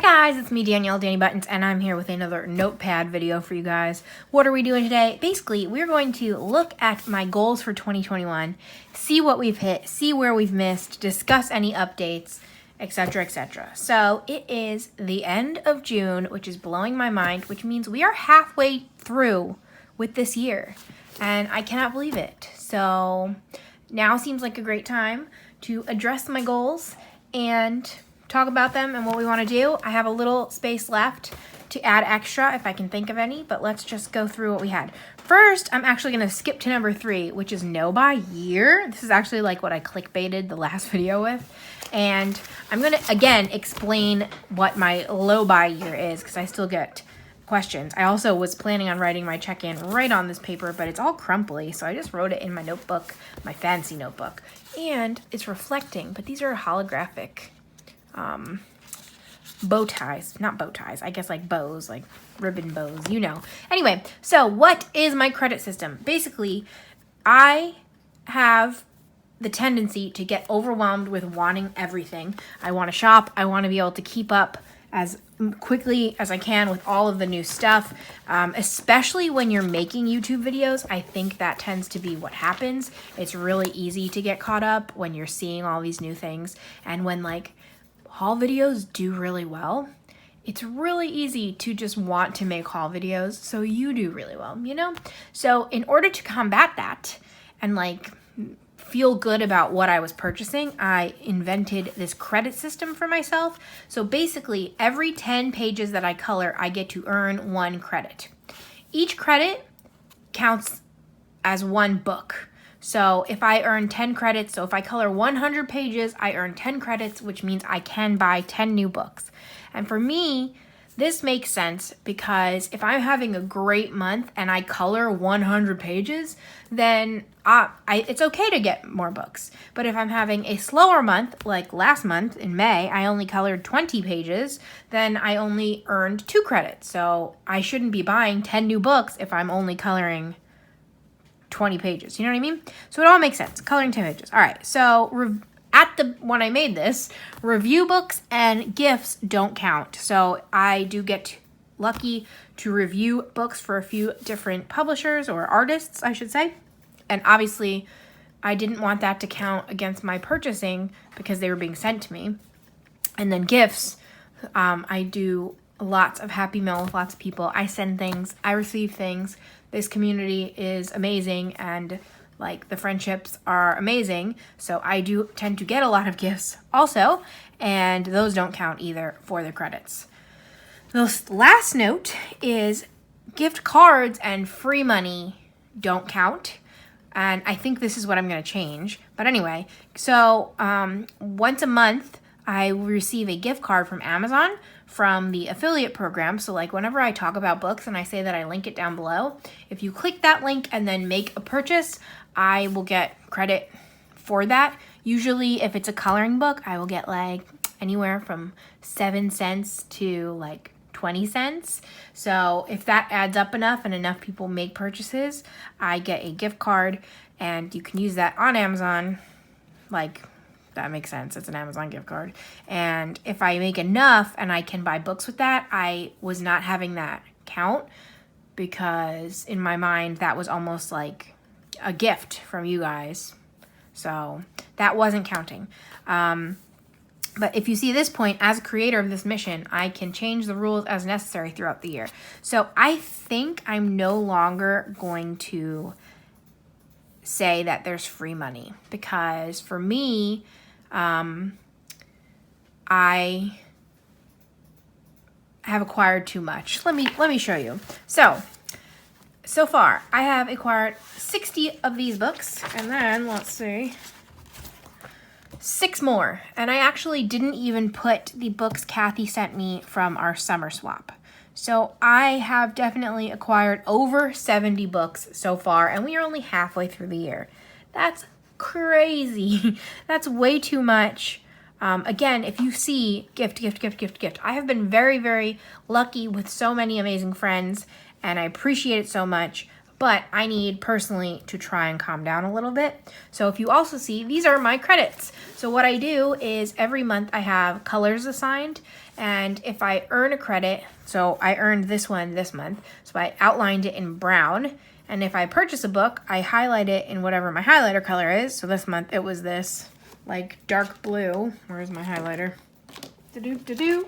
guys, it's me, Danielle, Danibuttons, and I'm here with another notepad video for you guys. What are we doing today? Basically, we're going to look at my goals for 2021, see what we've hit, see where we've missed, discuss any updates, etc., etc. So it is the end of June, which is blowing my mind, which means we are halfway through with this year, and I cannot believe it. So now seems like a great time to address my goals and talk about them and what we want to do. I have a little space left to add extra if I can think of any, but let's just go through what we had. First, I'm actually going to skip to number 3, which is know by year. This is actually like what I clickbaited the last video with. And I'm going to, again, explain what my low by year is because I still get questions. I also was planning on writing my check-in right on this paper, but it's all crumply, so I just wrote it in my notebook, my fancy notebook. And it's reflecting, but these are holographic bow ties, not bow ties, I guess like bows, like ribbon bows, you know. Anyway, so what is my credit system? Basically, I have the tendency to get overwhelmed with wanting everything. I want to shop. I want to be able to keep up as quickly as I can with all of the new stuff, especially when you're making YouTube videos. I think that tends to be what happens. It's really easy to get caught up when you're seeing all these new things, and when like haul videos do really well, it's really easy to just want to make haul videos so you do really well, you know? So in order to combat that and like feel good about what I was purchasing, I invented this credit system for myself. So basically every 10 pages that I color, I get to earn 1 credit. Each credit counts as 1 book. So if I earn 10 credits, so if I color 100 pages, I earn 10 credits, which means I can buy 10 new books. And for me, this makes sense because if I'm having a great month and I color 100 pages, then it's okay to get more books. But if I'm having a slower month, like last month in May, I only colored 20 pages, then I only earned 2 credits. So I shouldn't be buying 10 new books if I'm only coloring 20 pages. You know what I mean? So it all makes sense. Coloring 10 pages. All right. So when I made this, review books and gifts don't count. So I do get lucky to review books for a few different publishers or artists, I should say. And obviously, I didn't want that to count against my purchasing because they were being sent to me. And then gifts, I do lots of Happy Mail with lots of people. I send things. I receive things. This community is amazing, and like the friendships are amazing. So I do tend to get a lot of gifts also, and those don't count either for the credits. The last note is gift cards and free money don't count. And I think this is what I'm going to change. But anyway, so once a month, I receive a gift card from Amazon from the affiliate program. So like whenever I talk about books and I say that I link it down below, if you click that link and then make a purchase, I will get credit for that. Usually if it's a coloring book, I will get like anywhere from 7 cents to like 20 cents. So if that adds up enough and enough people make purchases, I get a gift card, and you can use that on Amazon. Like, that makes sense. It's an Amazon gift card. And if I make enough and I can buy books with that, I was not having that count because in my mind, that was almost like a gift from you guys. So that wasn't counting. But if you see this point, as a creator of this mission, I can change the rules as necessary throughout the year. So I think I'm no longer going to say that there's free money because for me, I have acquired too much. Let me show you. So far, I have acquired 60 of these books, and then let's see, 6 more. And I actually didn't even put the books Kathy sent me from our summer swap. So I have definitely acquired over 70 books so far, and we are only halfway through the year. That's crazy. That's way too much. Again, if you see gift, I have been very, very lucky with so many amazing friends, and I appreciate it so much. but I need personally to try and calm down a little bit. So if you also see, these are my credits. So what I do is every month I have colors assigned, and if I earn a credit, so I earned this one this month, so I outlined it in brown, and if I purchase a book, I highlight it in whatever my highlighter color is. So this month it was this like dark blue. Where's my highlighter? Do-do-do-do.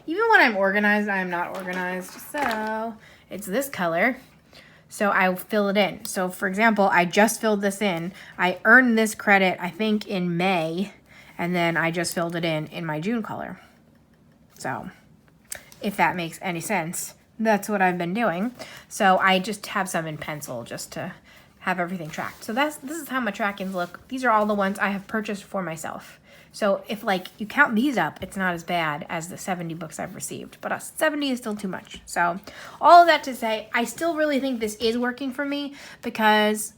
Even when I'm organized, I'm not organized. So it's this color. So I fill it in. So for example, I just filled this in. I earned this credit, I think, in May, and then I just filled it in my June color. So if that makes any sense, that's what I've been doing. So I just have some in pencil just to have everything tracked. So this is how my trackings look. These are all the ones I have purchased for myself. So if like you count these up, it's not as bad as the 70 books I've received, but 70 is still too much. So all of that to say, I still really think this is working for me because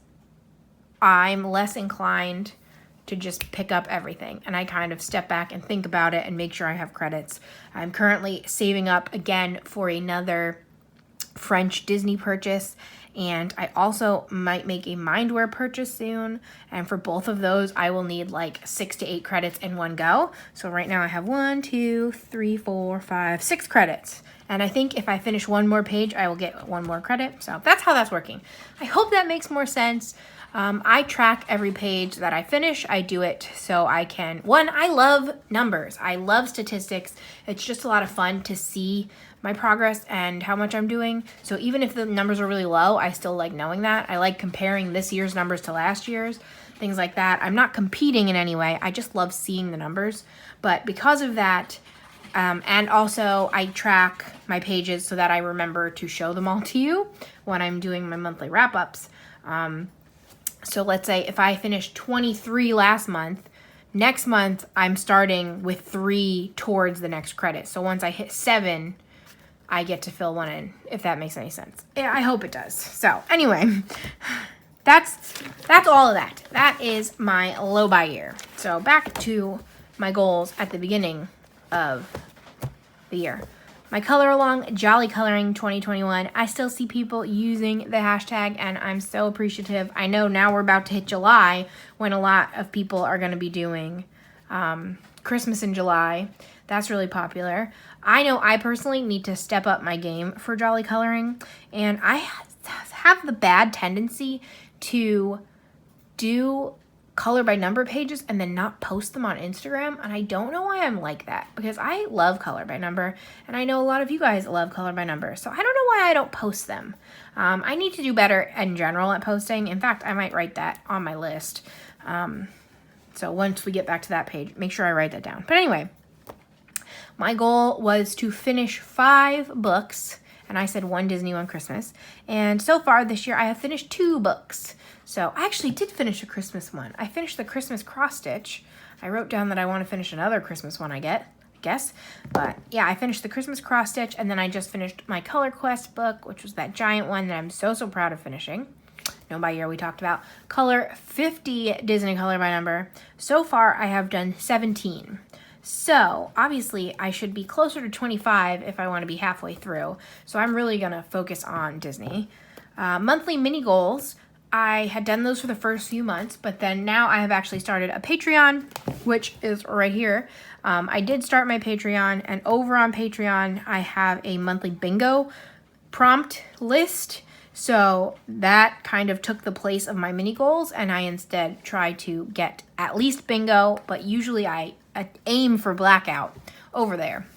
I'm less inclined to just pick up everything, and I kind of step back and think about it and make sure I have credits. I'm currently saving up again for another French Disney purchase, and I also might make a Mindware purchase soon, and for both of those I will need like 6 to 8 credits in one go. So right now I have 1, 2, 3, 4, 5, 6 credits, and I think if I finish one more page I will get 1 more credit. So that's how that's working. I hope that makes more sense. I track every page that I finish. I do it so I can, I love numbers. I love statistics. It's just a lot of fun to see my progress and how much I'm doing. So even if the numbers are really low, I still like knowing that. I like comparing this year's numbers to last year's, things like that. I'm not competing in any way. I just love seeing the numbers. But because of that, and also I track my pages so that I remember to show them all to you when I'm doing my monthly wrap-ups. So let's say if I finished 23 last month, next month I'm starting with 3 towards the next credit. So once I hit 7, I get to fill 1 in, if that makes any sense. Yeah, I hope it does. So anyway, that's all of that. That is my low buy year. So back to my goals at the beginning of the year. My color along, Jolly Coloring 2021. I still see people using the hashtag, and I'm so appreciative. I know now we're about to hit July when a lot of people are going to be doing Christmas in July. That's really popular. I know I personally need to step up my game for Jolly Coloring, and I have the bad tendency to do color by number pages and then not post them on Instagram, and I don't know why I'm like that because I love color by number, and I know a lot of you guys love color by number, so I don't know why I don't post them. I need to do better in general at posting. In fact, I might write that on my list. So once we get back to that page, make sure I write that down. But anyway, my goal was to finish 5 books, and I said 1 Disney, 1 Christmas, and so far this year I have finished 2 books. So I actually did finish a Christmas one. I finished the Christmas cross stitch. I wrote down that I want to finish another Christmas one, I guess. But yeah, I finished the Christmas cross stitch, and then I just finished my Color Quest book, which was that giant one that I'm so proud of finishing. No by year we talked about. Color 50 Disney color by number. So far I have done 17. So obviously I should be closer to 25 if I want to be halfway through. So I'm really going to focus on Disney. Monthly mini goals. I had done those for the first few months, but then now I have actually started a Patreon, which is right here. I did start my Patreon, and over on Patreon, I have a monthly bingo prompt list. So that kind of took the place of my mini goals, and I instead try to get at least bingo, but usually I aim for blackout over there.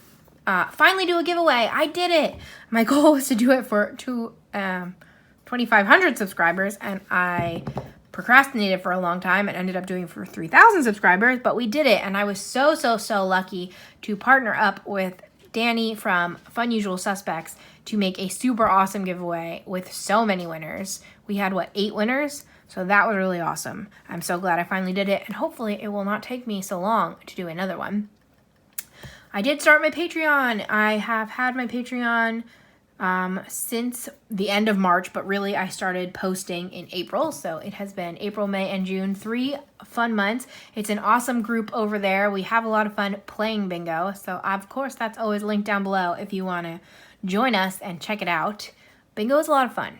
Finally do a giveaway. I did it. My goal was to do it for 2,500 subscribers, and I procrastinated for a long time and ended up doing it for 3,000 subscribers, but we did it, and I was so lucky to partner up with Danny from Fun Usual Suspects to make a super awesome giveaway with so many winners. We had, 8 winners? So that was really awesome. I'm so glad I finally did it, and hopefully it will not take me so long to do another one. I did start my Patreon. I have had my Patreon since the end of March, but really I started posting in April. So it has been April, May, and June, 3 fun months. It's an awesome group over there. We have a lot of fun playing bingo. So of course that's always linked down below if you want to join us and check it out. Bingo is a lot of fun.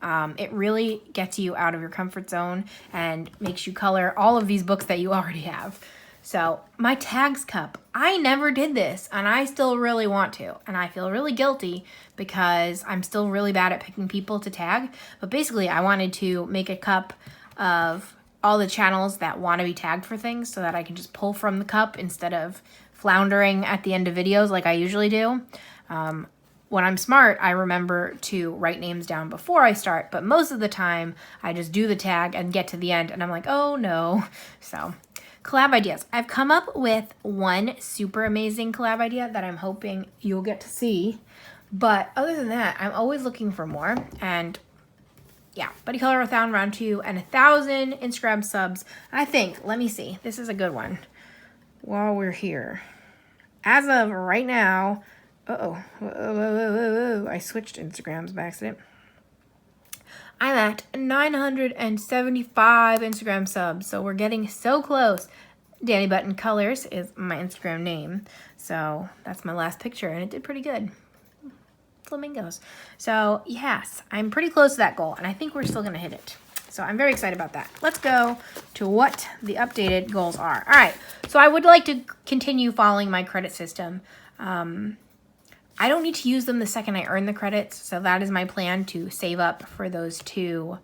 It really gets you out of your comfort zone and makes you color all of these books that you already have. So my tags cup, I never did this and I still really want to. And I feel really guilty because I'm still really bad at picking people to tag. But basically I wanted to make a cup of all the channels that want to be tagged for things so that I can just pull from the cup instead of floundering at the end of videos like I usually do. When I'm smart, I remember to write names down before I start, but most of the time I just do the tag and get to the end and I'm like, oh no. So collab ideas. I've come up with one super amazing collab idea that I'm hoping you'll get to see. But other than that, I'm always looking for more. And yeah, Buddy Color-a-thon round 2 and 1,000 Instagram subs. I think, let me see. This is a good one. While we're here. As of right now, I switched Instagrams by accident. I'm at 975 Instagram subs, so we're getting so close. Danibuttons Colors is my Instagram name, so that's my last picture, and it did pretty good. Flamingos. So yes, I'm pretty close to that goal, and I think we're still gonna hit it. So I'm very excited about that. Let's go to what the updated goals are. All right, so I would like to continue following my credit system. I don't need to use them the second I earn the credits, so that is my plan, to save up for those 2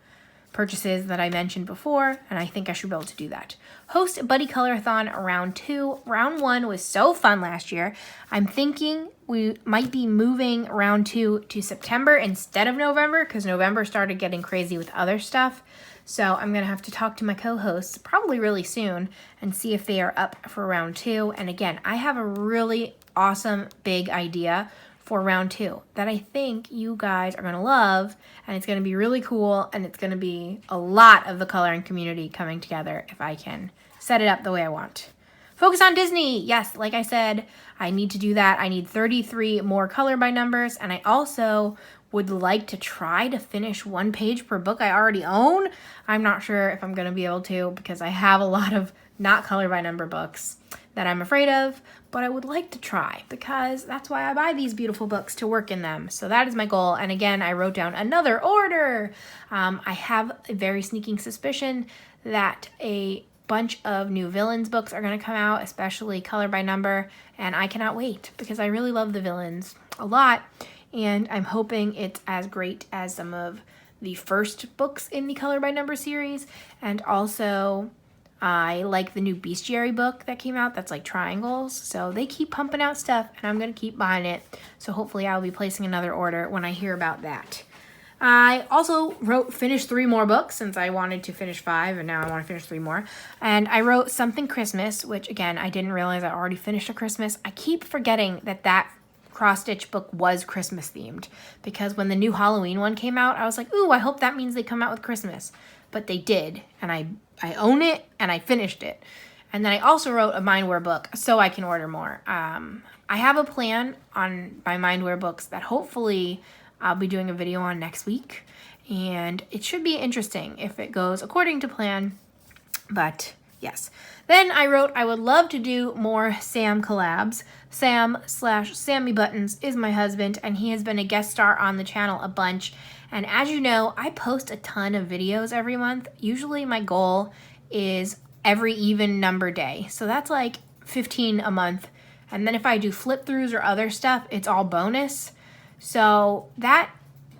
purchases that I mentioned before, and I think I should be able to do that. Host Buddy Color-a-thon round 2. Round 1 was so fun last year. I'm thinking we might be moving round 2 to September instead of November, because November started getting crazy with other stuff. So I'm going to have to talk to my co-hosts probably really soon and see if they are up for round 2. And again, I have a really awesome big idea for round 2 that I think you guys are going to love, and it's going to be really cool, and it's going to be a lot of the coloring community coming together if I can set it up the way I want. Focus on Disney. Yes, like I said, I need to do that. I need 33 more color by numbers, and I also would like to try to finish 1 page per book I already own. I'm not sure if I'm going to be able to because I have a lot of not color by number books that I'm afraid of, but I would like to try because that's why I buy these beautiful books, to work in them. So that is my goal. And again, I wrote down another order. I have a very sneaking suspicion that a bunch of new villains books are going to come out, especially color by number, and I cannot wait because I really love the villains a lot, and I'm hoping it's as great as some of the first books in the color by number series. And also I like the new bestiary book that came out that's like triangles. So they keep pumping out stuff and I'm going to keep buying it. So hopefully I'll be placing another order when I hear about that. I also finished 3 more books since I wanted to finish 5 and now I want to finish 3 more. And I wrote Something Christmas, which again, I didn't realize I already finished a Christmas. I keep forgetting that cross-stitch book was Christmas themed because when the new Halloween one came out, I was like, ooh, I hope that means they come out with Christmas. But they did, and I own it, and I finished it. And then I also wrote a Mindware book so I can order more. I have a plan on my Mindware books that hopefully I'll be doing a video on next week. And it should be interesting if it goes according to plan. But yes. Then I wrote I would love to do more Sam collabs. Sam/Sammy Buttons is my husband, and he has been a guest star on the channel a bunch. And as you know, I post a ton of videos every month. Usually my goal is every even number day. So that's like 15 a month. And then if I do flip throughs or other stuff, it's all bonus. So that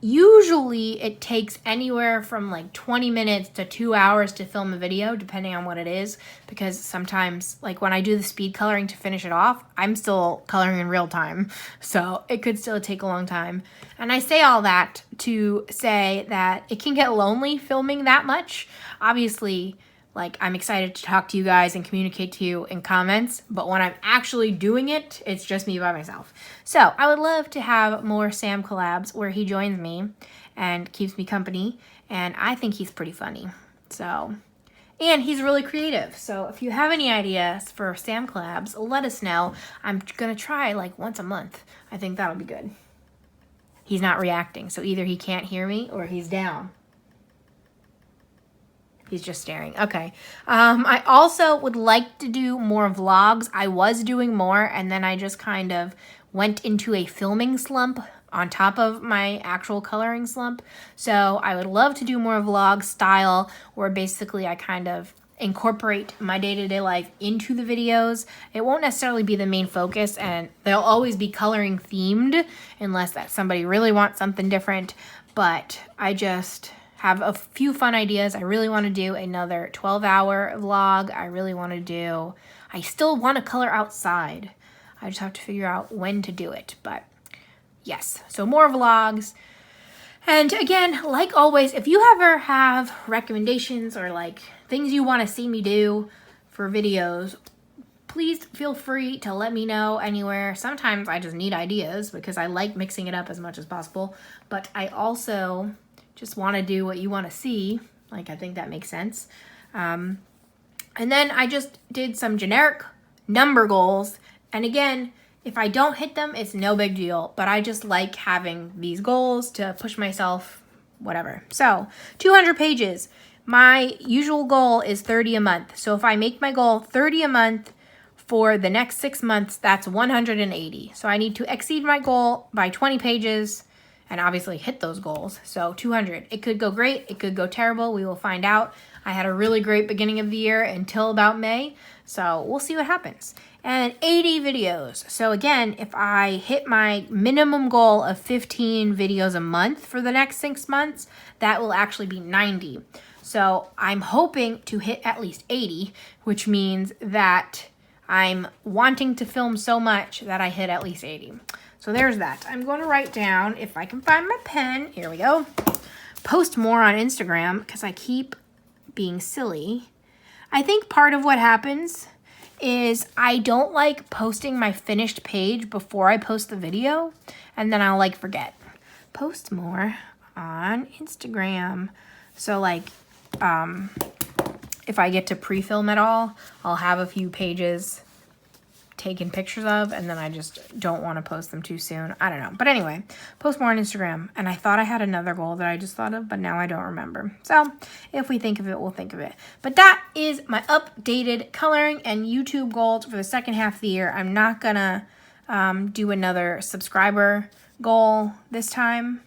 usually it takes anywhere from like 20 minutes to 2 hours to film a video, depending on what it is. Because sometimes, like when I do the speed coloring to finish it off, I'm still coloring in real time. So it could still take a long time. And I say all that to say that it can get lonely filming that much. Obviously, like I'm excited to talk to you guys and communicate to you in comments, but when I'm actually doing it, it's just me by myself. So I would love to have more Sam collabs where he joins me and keeps me company, and I think he's pretty funny. So, and he's really creative. So if you have any ideas for Sam collabs, let us know. I'm gonna try like once a month. I think that'll be good. He's not reacting, so either he can't hear me or he's down. He's just staring. Okay. I also would like to do more vlogs. I was doing more, and then I just kind of went into a filming slump on top of my actual coloring slump. So I would love to do more vlog style where basically I kind of incorporate my day-to-day life into the videos. It won't necessarily be the main focus, and they'll always be coloring themed unless that somebody really wants something different. But I just have a few fun ideas. I really want to do another 12-hour vlog. I still want to color outside. I just have to figure out when to do it. But yes, so more vlogs. And again, like always, if you ever have recommendations or like things you want to see me do for videos, please feel free to let me know anywhere. Sometimes I just need ideas because I like mixing it up as much as possible, but I also just want to do what you want to see. Like, I think that makes sense. And then I just did some generic number goals. And again, if I don't hit them, it's no big deal, but I just like having these goals to push myself, whatever. So 200 pages. My usual goal is 30 a month. So if I make my goal 30 a month for the next 6 months, that's 180. So I need to exceed my goal by 20 pages and obviously hit those goals. So 200. It could go great. It could go terrible. We will find out. I had a really great beginning of the year until about May. So we'll see what happens. And 80 videos. So again, if I hit my minimum goal of 15 videos a month for the next 6 months, that will actually be 90. So I'm hoping to hit at least 80, which means that I'm wanting to film so much that I hit at least 80. So there's that. I'm going to write down, if I can find my pen, here we go, post more on Instagram because I keep being silly. I think part of what happens is I don't like posting my finished page before I post the video, and then I'll like forget. Post more on Instagram. So like, if I get to pre-film it all, I'll have a few pages taken pictures of, and then I just don't want to post them too soon. I don't know. But anyway, post more on Instagram. And I thought I had another goal that I just thought of, but now I don't remember. So if we think of it, we'll think of it. But that is my updated coloring and YouTube goals for the second half of the year. I'm not gonna do another subscriber goal this time.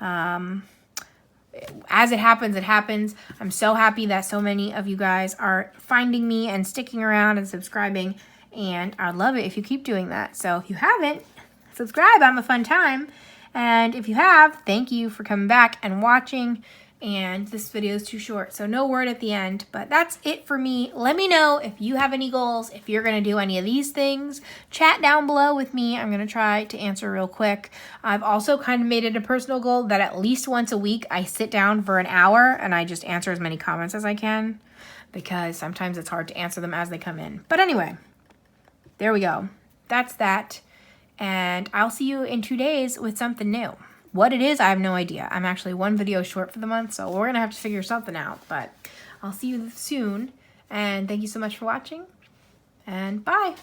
As it happens, it happens. I'm so happy that so many of you guys are finding me and sticking around and subscribing. And I'd love it if you keep doing that. So if you haven't, subscribe. I'm a fun time. And if you have, thank you for coming back and watching. And this video is too short, so no word at the end. But that's it for me. Let me know if you have any goals, if you're going to do any of these things. Chat down below with me. I'm going to try to answer real quick. I've also kind of made it a personal goal that at least once a week I sit down for an hour and I just answer as many comments as I can, because sometimes it's hard to answer them as they come in. But anyway, there we go. That's that. And I'll see you in 2 days with something new. What it is, I have no idea. I'm actually 1 video short for the month, so we're going to have to figure something out. But I'll see you soon. And thank you so much for watching. And bye.